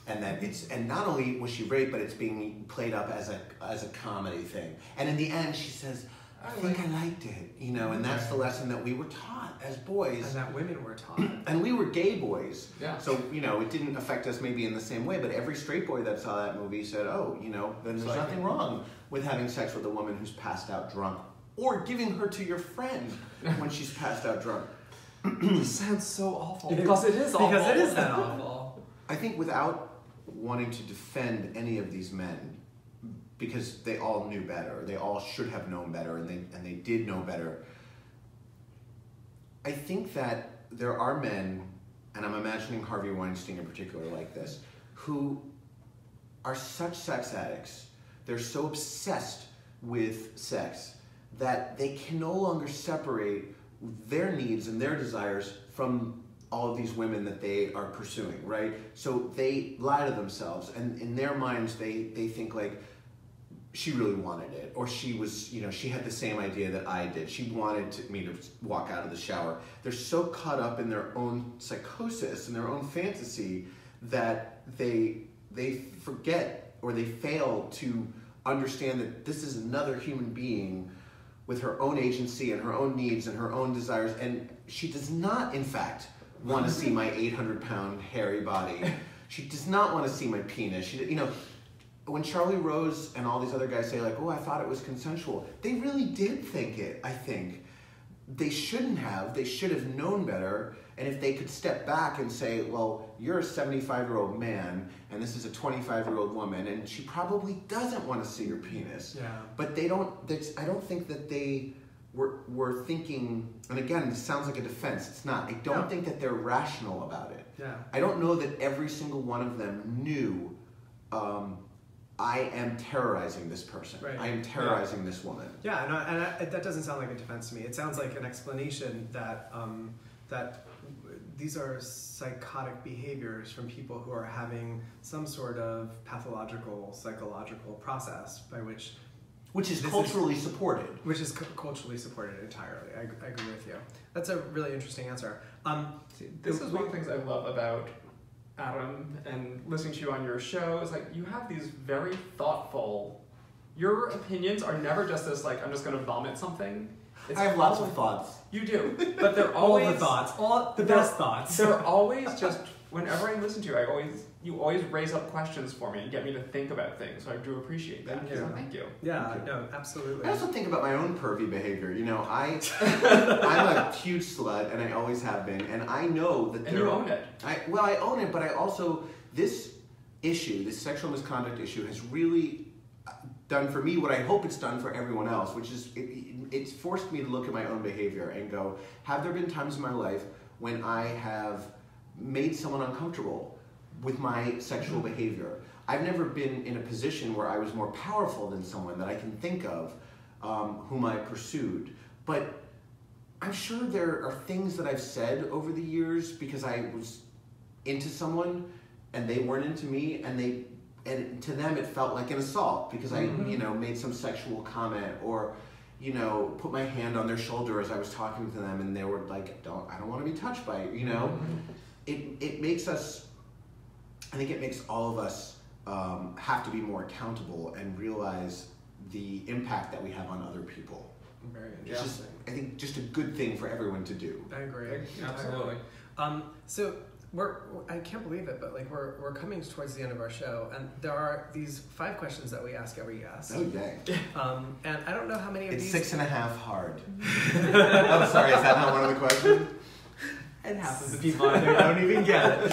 and that and not only was she raped, but it's being played up as a comedy thing. And in the end, she says, "I think I liked it," you know, and that's the lesson that we were taught as boys, and that women were taught. And we were gay boys, yeah. So you know, it didn't affect us maybe in the same way, but every straight boy that saw that movie said, "Oh, you know, then there's nothing wrong with having sex with a woman who's passed out drunk, or giving her to your friend when she's passed out drunk." This sounds so awful. Because it is awful. Because it is that awful. I think without wanting to defend any of these men, because they all knew better, they all should have known better, and they did know better. I think that there are men, and I'm imagining Harvey Weinstein in particular like this, who are such sex addicts, they're so obsessed with sex, that they can no longer separate their needs and their desires from all of these women that they are pursuing, right? So they lie to themselves, and in their minds they think like, she really wanted it, or she was, you know, she had the same idea that I did. She wanted me to walk out of the shower. They're so caught up in their own psychosis and their own fantasy that they forget, or they fail to understand that this is another human being with her own agency and her own needs and her own desires, and she does not, in fact, want to see my 800-pound hairy body. She does not want to see my penis. She, you know, when Charlie Rose and all these other guys say like, "Oh, I thought it was consensual," they really did think it. I think they shouldn't have. They should have known better. And if they could step back and say, "Well, you're a 75-year-old man, and this is a 25-year-old woman, and she probably doesn't want to see your penis." Yeah. But they don't. I don't think that they were thinking. And again, this sounds like a defense. It's not. I don't think that they're rational about it. Yeah. I don't know that every single one of them knew. I am terrorizing this person. Right. I am terrorizing this woman. Yeah, and that doesn't sound like a defense to me. It sounds like an explanation that that these are psychotic behaviors from people who are having some sort of pathological, psychological process by which is culturally supported. Which is culturally supported entirely. I agree with you. That's a really interesting answer. This is one of the things I love about Adam and listening to you on your show is like you have these very thoughtful your opinions are never just this, like, I'm just going to vomit something. It's I have lots of thoughts. You do, but they're All always... the thoughts. All the best thoughts. They're always just... Whenever I listen to you, you always raise up questions for me and get me to think about things, so I do appreciate that. Thank you. So thank you. Yeah, no, absolutely. I also think about my own pervy behavior. You know, I'm a huge slut, and I always have been, and I know that And you own it. I own it, but I also, this issue, this sexual misconduct issue, has really done for me what I hope it's done for everyone else, which is it's forced me to look at my own behavior and go, have there been times in my life when I have made someone uncomfortable with my sexual behavior? I've never been in a position where I was more powerful than someone that I can think of whom I pursued. But I'm sure there are things that I've said over the years because I was into someone and they weren't into me, and to them it felt like an assault because I, made some sexual comment or, put my hand on their shoulder as I was talking to them, and they were like, I don't want to be touched by you, It makes us, I think it makes all of us have to be more accountable and realize the impact that we have on other people. Very It's just, interesting. I think, just a good thing for everyone to do. I agree. Absolutely. So I can't believe it, but like we're coming towards the end of our show, and there are these 5 questions that we ask every guest. Oh, yay. And I don't know how many of It's these. 6.5 hard. Oh, sorry, is that not one of the questions? And half of the people out there don't even get it.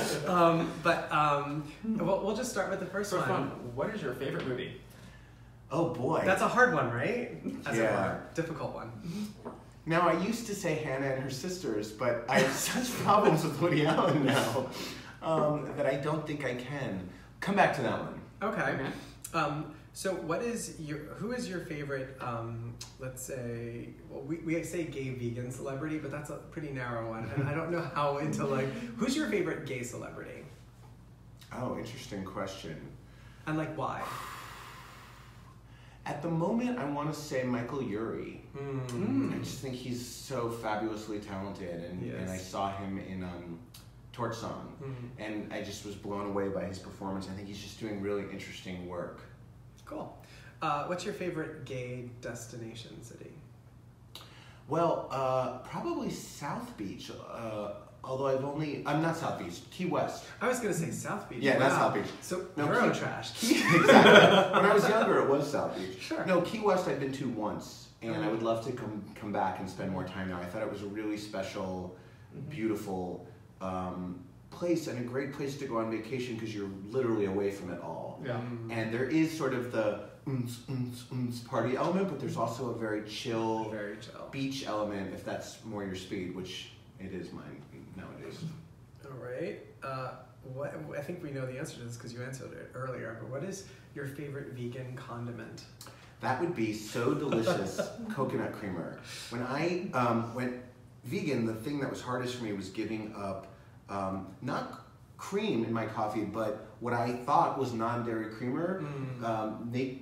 We'll just start with the first For one. fun, what is your favorite movie? Oh, boy. That's a hard one, right? As it Yeah. were. Difficult one. Now, I used to say Hannah and Her Sisters, but I have such problems with Woody Allen now that I don't think I can. Come back to that one. Okay. So who is your favorite, let's say, well, we say gay vegan celebrity, but that's a pretty narrow one, and I don't know how into who's your favorite gay celebrity? Oh, interesting question. And why? At the moment, I want to say Michael Urie. Mm. I just think he's so fabulously talented, and I saw him in Torch Song, and I just was blown away by his performance. I think he's just doing really interesting work. Cool. What's your favorite gay destination city? Well, probably South Beach. Although I'm not South Beach, Key West. I was going to say South Beach. Yeah, wow. not South Beach. So, No, Eurotrash. Exactly. When I was younger, it was South Beach. Sure. No, Key West I've been to once, and I would love to come back and spend more time there. I thought it was a really special, beautiful place, and a great place to go on vacation because you're literally away from it all. Yeah. And there is sort of the party element, but there's also a very chill beach element, if that's more your speed, which it is mine nowadays. All right. I think we know the answer to this because you answered it earlier, but what is your favorite vegan condiment? That would be So Delicious coconut creamer. When I went vegan, the thing that was hardest for me was giving up not cream in my coffee, but what I thought was non-dairy creamer.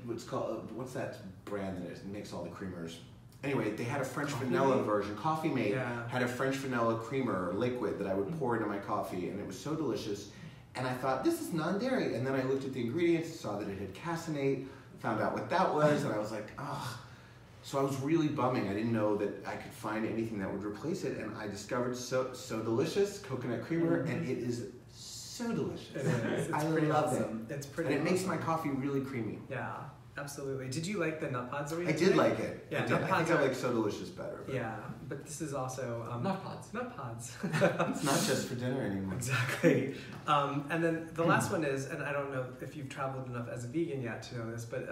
What's that brand that makes all the creamers? Anyway, they had a French vanilla version. Coffee Mate had a French vanilla creamer liquid that I would pour into my coffee, and it was so delicious. And I thought, this is non-dairy. And then I looked at the ingredients, saw that it had caseinate, found out what that was, and I was like, ugh. So I was really bumming. I didn't know that I could find anything that would replace it, and I discovered So Delicious coconut creamer, and it is so delicious. It is. It's I pretty love awesome. it. It's pretty And it makes awesome. my coffee really creamy. Yeah, absolutely. Did you like the nut pods that we I had did today? like it. Yeah, I nut think pods I are... like So Delicious better. But Yeah, but this is also... Nut pods. Nut pods. it's not just for dinner anymore. Exactly. And then the last one is, and I don't know if you've traveled enough as a vegan yet to know this, but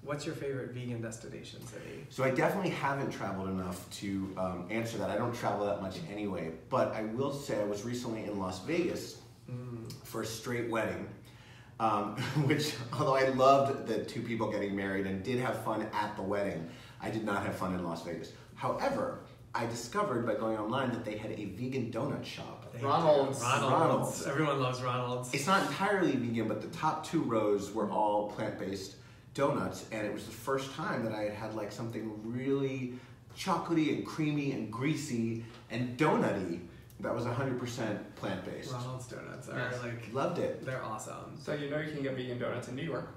what's your favorite vegan destination city? So I definitely haven't traveled enough to answer that. I don't travel that much anyway. But I will say I was recently in Las Vegas for a straight wedding, which, although I loved the 2 people getting married and did have fun at the wedding, I did not have fun in Las Vegas. However, I discovered by going online that they had a vegan donut shop. Ronald's. Everyone loves Ronald's. It's not entirely vegan, but the top 2 rows were all plant-based donuts, and it was the first time that I had had like something really chocolatey and creamy and greasy and donutty that was 100% plant-based. Ronald's donuts are Yes. like... Loved it. They're awesome. So you know you can get vegan donuts in New York.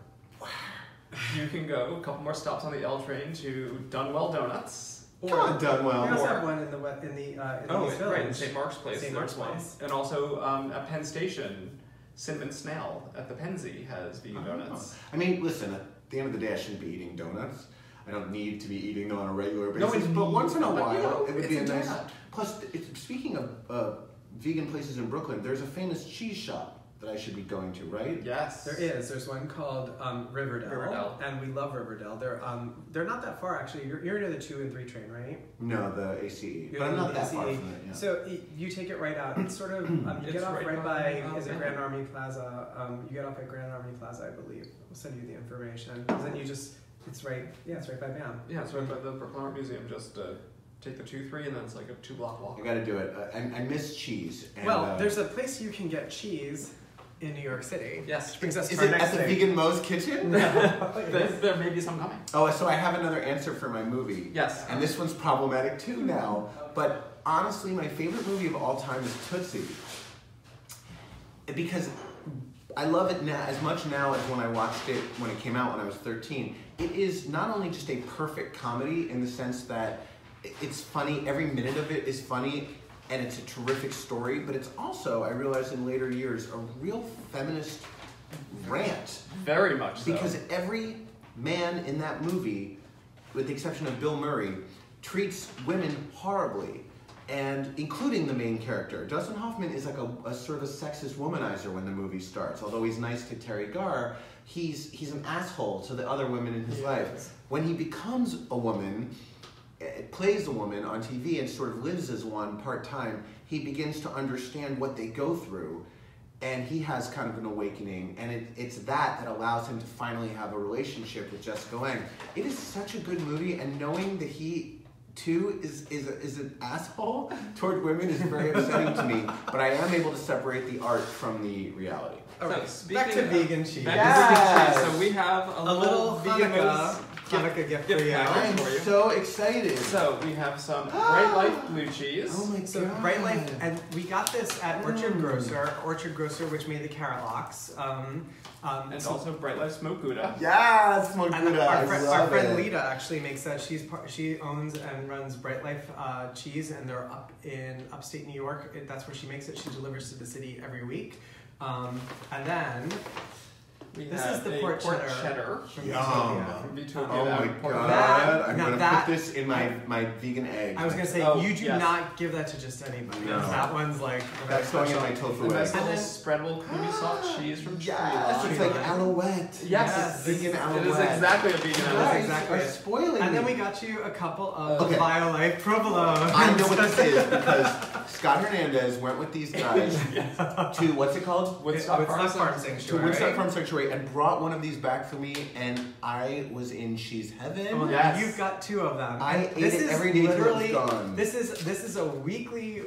you can go a couple more stops on the L train to Dunwell Donuts. Come on, Dunwell. We also Or- have one in the East Village. Right, in St. Mark's Place. St. there's Mark's one. Place. And also at Penn Station, Cinnamon Snail at the Pennsy has vegan donuts. I mean, listen, at the end of the day, I shouldn't be eating donuts. I don't need to be eating them on a regular No, basis, it's but neat. once in a But, while, you know, it would it's be a a nice. donut. Plus, speaking of vegan places in Brooklyn, there's a famous cheese shop that I should be going to, right? Yes. There is. There's one called Riverdale, and we love Riverdale. They're not that far actually. You're near the 2 and 3 train, right? No, the ACE. You're But I'm near not the that far ACE. from it. Yeah. So you take it right out. It's sort of you It's get off right right on, by is it yeah. Grand Army Plaza? You get off at Grand Army Plaza, I believe. We'll send you the information. 'Cause then you just it's right by BAM. Yeah, it's right by the Brooklyn Art Museum. Just take the 2-3, and then it's like a 2-block walk. I got to do it. I miss cheese. And, Well, there's a place you can get cheese in New York City. Yes. Which brings us Is to our it next at the thing. Vegan Moe's Kitchen? There may be some coming. Oh, so I have another answer for my movie. Yes. And this one's problematic too now. But honestly, my favorite movie of all time is Tootsie. Because I love it now as much now as when I watched it when it came out when I was 13. It is not only just a perfect comedy in the sense that it's funny, every minute of it is funny, and it's a terrific story, but it's also, I realized in later years, a real feminist rant. Very much so. Because every man in that movie, with the exception of Bill Murray, treats women horribly, and including the main character. Dustin Hoffman is like a sort of a sexist womanizer when the movie starts. Although he's nice to Terry Garr, he's an asshole to the other women in his life. When he becomes a woman, plays a woman on TV and sort of lives as one part-time, he begins to understand what they go through, and he has kind of an awakening, and it's that allows him to finally have a relationship with Jessica Lange. It is such a good movie, and knowing that he too is an asshole toward women is very upsetting to me, but I am able to separate the art from the reality. All right, So, back to speaking of- vegan cheese. Back Yes! to vegan cheese. So we have a little vegan Hanukkah gift for you. package I'm for you. so excited. So we have some Bright Life blue cheese. Oh my So god. Bright Life, and we got this at Orchard Grocer, which made the carrot locks. And also Bright Life smoked Gouda. Yes, And Moguda. our I friend love it. Lita actually makes that. She owns and runs Bright Life Cheese, and they're up in upstate New York. That's where she makes it. She delivers to the city every week. And then We this have is the a pork pork cheddar. cheddar from Yum. Utopia. from Utopia. Oh my Pork- god. That- I'm now gonna that- put this in my vegan egg. I was gonna say Oh, you do yes. not give that to just anybody. No. That one's like That's going in my A tofu nice egg. little then- spreadable creamy soft cheese from Yes, Tree it's Line. like alouette. Yes, Yes. Vegan it is alouette. exactly a vegan You alouette. guys exactly are it. spoiling And then me. we got you a couple of Okay. BioLife provolone. I know what this is because Scott Hernandez went with these guys to what's it called? Woodstock Farm Farm To Sanctuary. Woodstock Farm Sanctuary and brought one of these back for me, and I was in cheese heaven. Oh, Yes. You've got 2 of them. I And ate this it is every day till it was literally gone. this is a weekly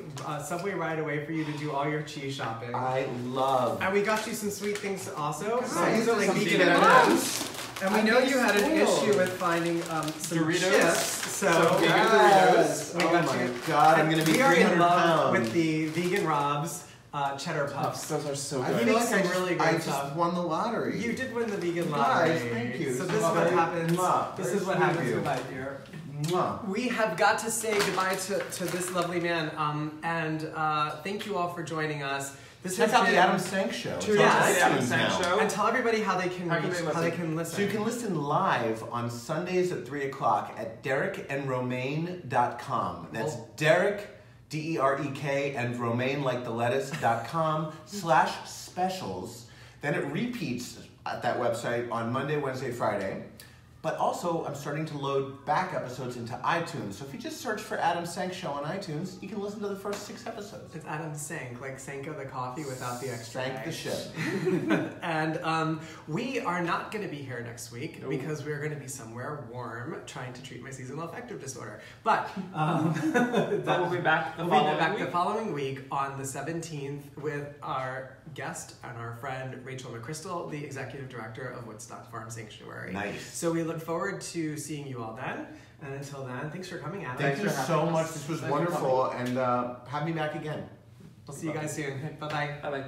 subway ride away for you to do all your cheese shopping. I love. And we got you some sweet things also. So Guys, these are like some vegan vegan M&Ms. And we I'm know being you had an spoiled. issue with finding some Doritos. chips. So Vegan Yes. We Oh got my you. god, I'm gonna be we are 300 in love pounds. with the vegan Rob's cheddar puffs. Those are so I good. He feel makes like some really great I just stuff. won the lottery. You did win the vegan Guys, lottery. thank you. So This this is is what very happens. mwah. This Very is what sweet of happens you. goodbye, dear. Mwah. We have got to say goodbye to this lovely man, and thank you all for joining us. This Check has out the been- Adam Sank Show. It's Yes. on The Adam iTunes Sank now. Show. And tell everybody how they can How can reach, they how they listen? can listen. So you can listen live on Sundays at 3 o'clock at derrickandromaine.com. That's Derrick, D-E-R-E-K, and Romaine like the lettuce.com/specials. Then it repeats at that website on Monday, Wednesday, Friday. But also, I'm starting to load back episodes into iTunes. So if you just search for Adam Sank Show on iTunes, you can listen to the first 6 episodes. It's Adam Sank, like Sanka the coffee without the extra Sank the egg. ship. And we are not going to be here next week Nope. because we're going to be somewhere warm trying to treat my seasonal affective disorder. But But we'll be back the we'll be following back week. the following week on the 17th with our guest and our friend Rachel McChrystal, the executive director of Woodstock Farm Sanctuary. Nice. So we look forward to seeing you all then. And until then, thanks for coming, Adam. Thank Thanks you for having so us. much. This was Thanks for wonderful. And have me back again. We'll see you guys soon. Bye-bye. Bye-bye.